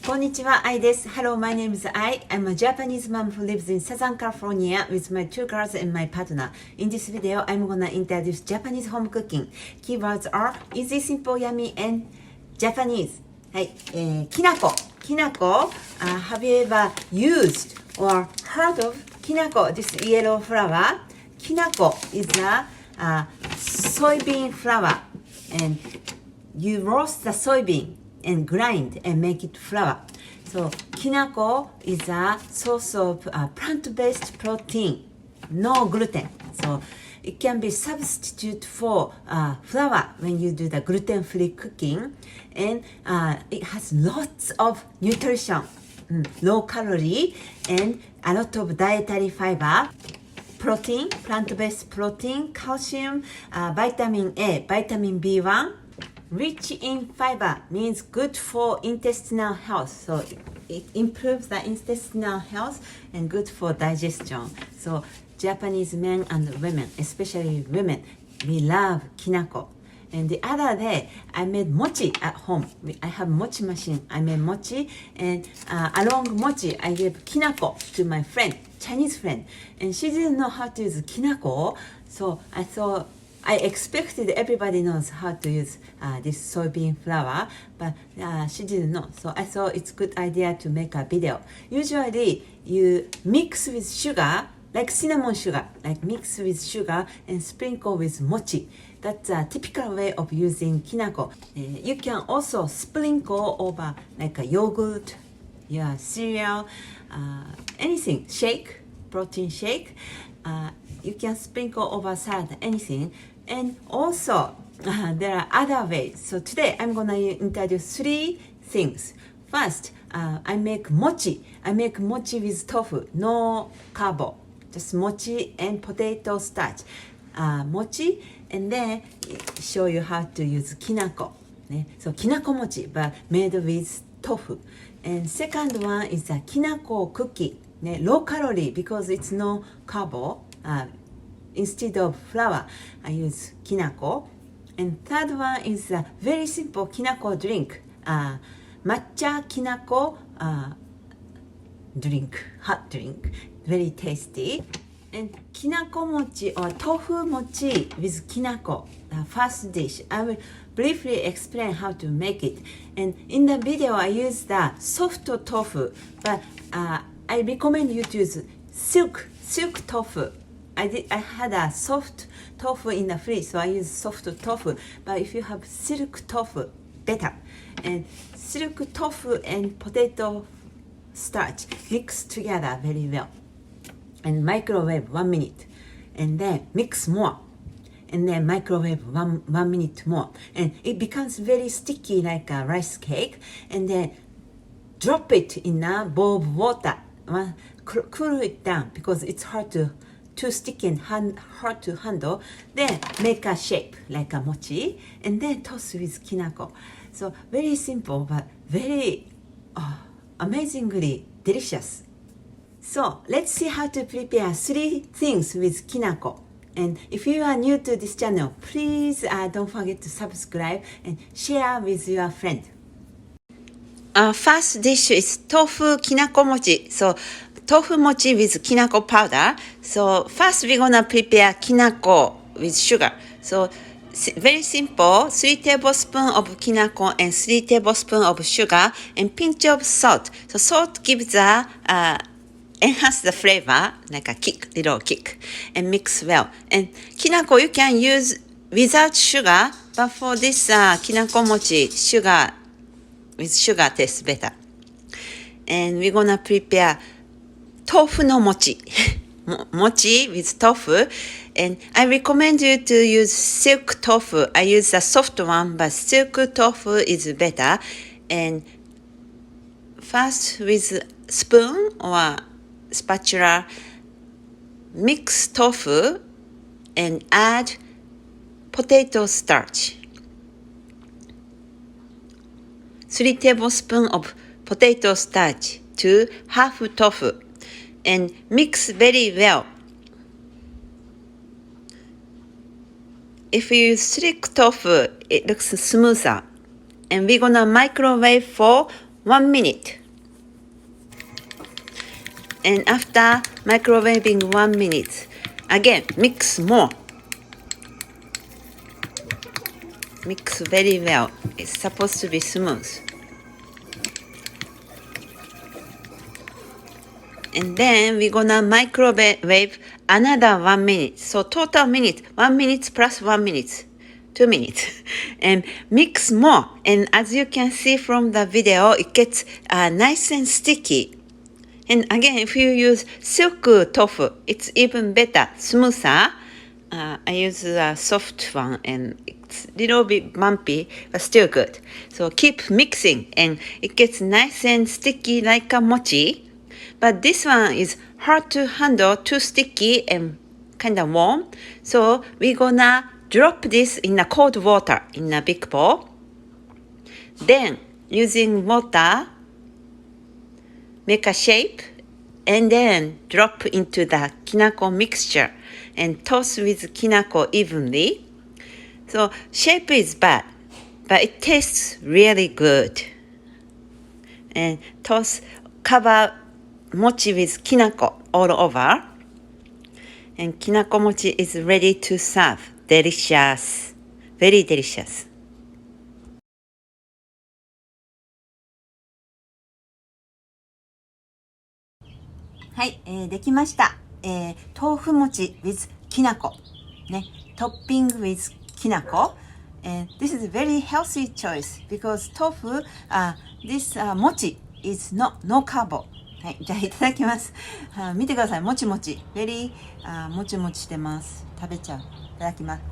こんにちは、愛です。Hello, my name is Ai. I'm a Japanese mom who lives in Southern California with my two girls and my partner. In this video, I'm gonna introduce Japanese home cooking. Keywords are easy, simple, yummy, and Japanese. はい、きなこ。きなこ、have you ever used or heard of Kinako, this yellow flower? Kinako is a soybean flower, and you roast the soybean and grind and make it flour. So Kinako is a source of plant-based protein, no gluten. So it can be substitute for flour when you do the gluten-free cooking, and it has lots of nutrition, low calorie, and a lot of dietary fiber, protein, plant-based protein, calcium, vitamin A, vitamin B1, rich in fiber means good for intestinal health. So it improves the intestinal health and good for digestion. So Japanese men and women, especially women, we love kinako. And the other day, I made mochi at home. I have mochi machine. I made mochi, and along mochi, I gave kinako to my friend, Chinese friend. And she didn't know how to use kinako. So I thought, I expected everybody knows how to use this soybean flour, but she didn't know. So I thought it's a good idea to make a video. Usually, you mix with sugar, like cinnamon sugar, like mix with sugar and sprinkle with mochi. That's a typical way of using kinako. You can also sprinkle over like a yogurt, yeah, cereal, anything, shake, protein shake. You can sprinkle over salad, anything. And also, there are other ways. So today, I'm going to introduce 3 things. First, I make mochi. I make mochi with tofu, no carbo. Just mochi and potato starch. Mochi, and then show you how to use kinako. So Kinako Mochi, but made with tofu. And second one is a Kinako Cookie. Low calorie because it's no carbo. Instead of flour, I use kinako. And third one is a very simple kinako drink. Matcha kinako drink, hot drink. Very tasty. And Kinako Mochi or Tofu Mochi with Kinako, the first dish. I will briefly explain how to make it. And in the video, I use the soft tofu, but I recommend you to use silk tofu. I had a soft tofu in the fridge, so I use soft tofu. But if you have silk tofu, better. And silk tofu and potato starch mix together very well. And microwave 1 minute. And then mix more. And then microwave one minute more. And it becomes very sticky like a rice cake. And then drop it in a bowl of water. Cool it down because it's too sticky and hard to handle. Then make a shape like a mochi, and then toss with kinako. So very simple, but very amazingly delicious. So let's see how to prepare 3 things with kinako. And if you are new to this channel, please don't forget to subscribe and share with your friend. First dish is tofu kinako mochi. So tofu mochi with kinako powder. So first we're gonna prepare kinako with sugar. So very simple, 3 tablespoons of kinako and 3 tablespoons of sugar and pinch of salt. So salt gives enhance the flavor, like a little kick, and mix well. And kinako you can use without sugar, but for this kinako mochi, with sugar tastes better. And we're gonna prepare tofu no mochi. Mochi with tofu. And I recommend you to use silk tofu. I use the soft one, but silk tofu is better. And first with spoon or spatula, mix tofu and add potato starch. 3 tablespoons of potato starch to half tofu. And mix very well. If you use silk tofu, it looks smoother. And we're gonna microwave for 1 minute. And after microwaving 1 minute, again, mix more. Mix very well. It's supposed to be smooth. And then we're gonna microwave another 1 minute. So total minute, 1 minute plus 1 minute, 2 minutes. And mix more. And as you can see from the video, it gets nice and sticky. And again, if you use silk tofu, it's even better, smoother. I use a soft one and it's a little bit bumpy, but still good. So keep mixing and it gets nice and sticky like a mochi. But this one is hard to handle, too sticky and kind of warm. So we're gonna drop this in a cold water in a big bowl. Then using water, make a shape and then drop into the kinako mixture and toss with kinako evenly. So shape is bad, but it tastes really good. And cover mochi with kinako all over. And kinako mochi is ready to serve. Delicious. Very delicious. はい、できました。豆腐餅 with きなこ。ね、トッピング with きなこ。This is a very healthy choice because tofu, this mochi is no carbo. はい、じゃあいただきます。見てください、もちもち。very もちもちしてます。食べちゃう。いただきます。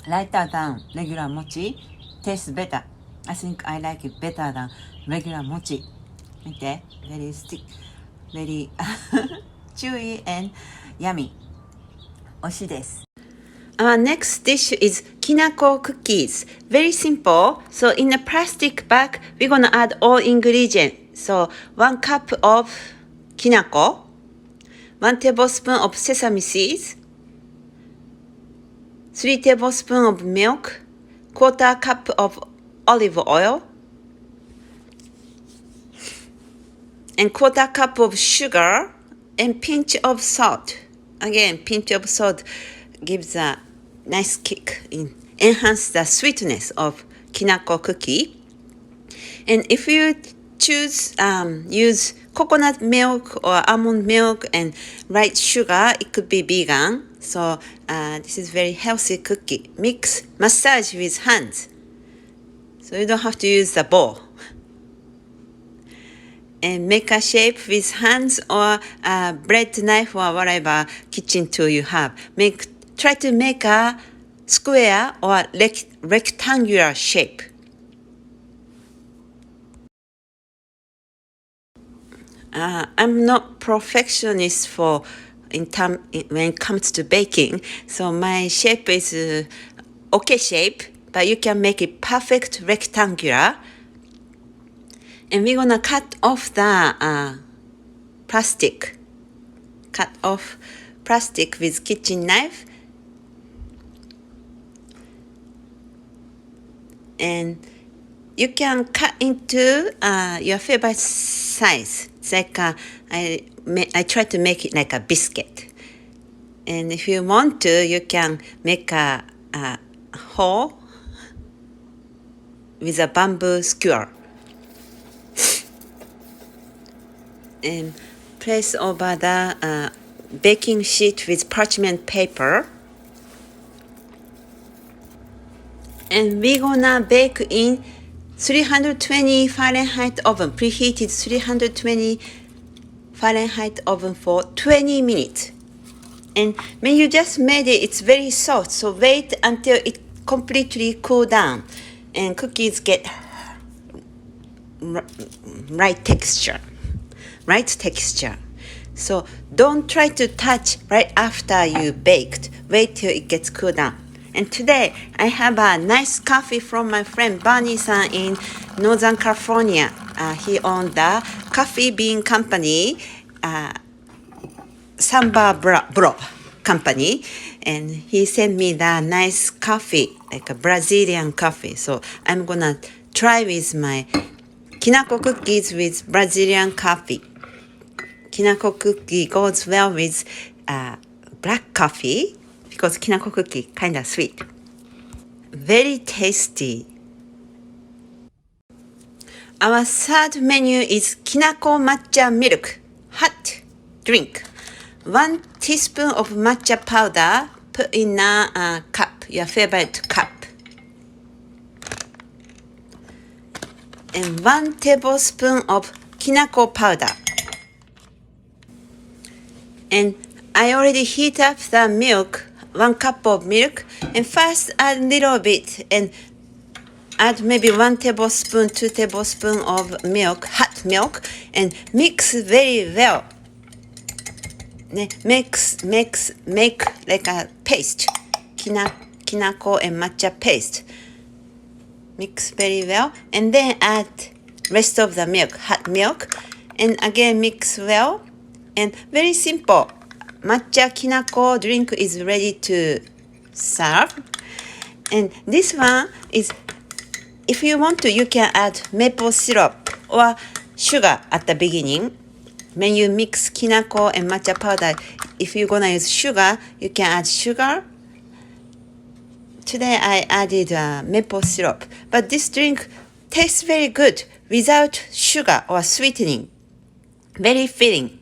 Lighter than regular mochi, tastes better. I think I like it better than regular mochi. 見て、very stick, very chewy and yummy. 美味しいです。Our next dish is Kinako cookies. Very simple. So in a plastic bag, we're gonna add all ingredients. So 1 cup of kinako, 1 tablespoon of sesame seeds, 3 tablespoons of milk, 1/4 cup of olive oil, and 1/4 cup of sugar, and pinch of salt. Again, pinch of salt gives a nice kick, enhance the sweetness of Kinako cookie. And if you choose use coconut milk or almond milk and light sugar, it could be vegan. So this is very healthy cookie. Massage with hands. So you don't have to use the bowl. And make a shape with hands or a bread knife or whatever kitchen tool you have. Try to make a square or rectangular shape. I'm not perfectionist when it comes to baking, so my shape is okay shape, but you can make it perfect rectangular. And we're gonna cut off the plastic. Cut off plastic with kitchen knife. And you can cut into your favorite size. It's like I try to make it like a biscuit. And if you want to, you can make a hole with a bamboo skewer. And place over the baking sheet with parchment paper. And we're gonna bake in 320 Fahrenheit oven, preheated 320 Fahrenheit oven for 20 minutes. And when you just made it, it's very soft, so wait until it completely cool down and cookies get right texture. So don't try to touch right after you baked. Wait till it gets cool down. And today I have a nice coffee from my friend Barney-san in Northern California. He owned the coffee bean company, Samba bro. company, and he sent me the nice coffee, like a Brazilian coffee. So I'm gonna try with my Kinako cookies with Brazilian coffee. Kinako cookie goes well with black coffee because Kinako cookie kind of sweet. Very tasty. Our third menu is Kinako Matcha milk, hot drink. 1 teaspoon of matcha powder, put in a cup, your favorite cup. And 1 tablespoon of Kinako powder. And I already heat up the milk, 1 cup of milk, and first add a little bit and add maybe 1 tablespoon, 2 tablespoons of milk, hot milk, and mix very well. Make like a paste, Kinako and matcha paste. Mix very well, and then add rest of the milk, hot milk, and again mix well. And very simple, matcha Kinako drink is ready to serve. And this one is, if you want to, you can add maple syrup or sugar at the beginning. When you mix Kinako and matcha powder, if you're gonna use sugar, you can add sugar. Today I added maple syrup, but this drink tastes very good without sugar or sweetening. Very filling.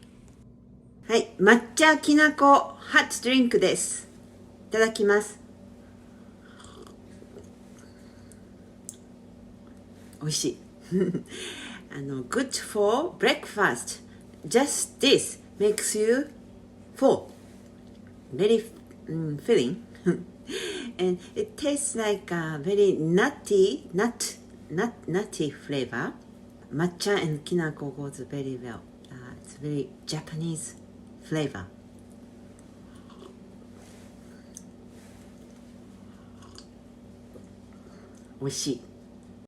はい、抹茶きなこハットドリンクです。いただきます。美味しい。good for breakfast. Just this makes you full. Very filling. And it tastes like a very nutty flavor. Matcha and Kinako goes very well. It's very Japanese flavor. 美味しい。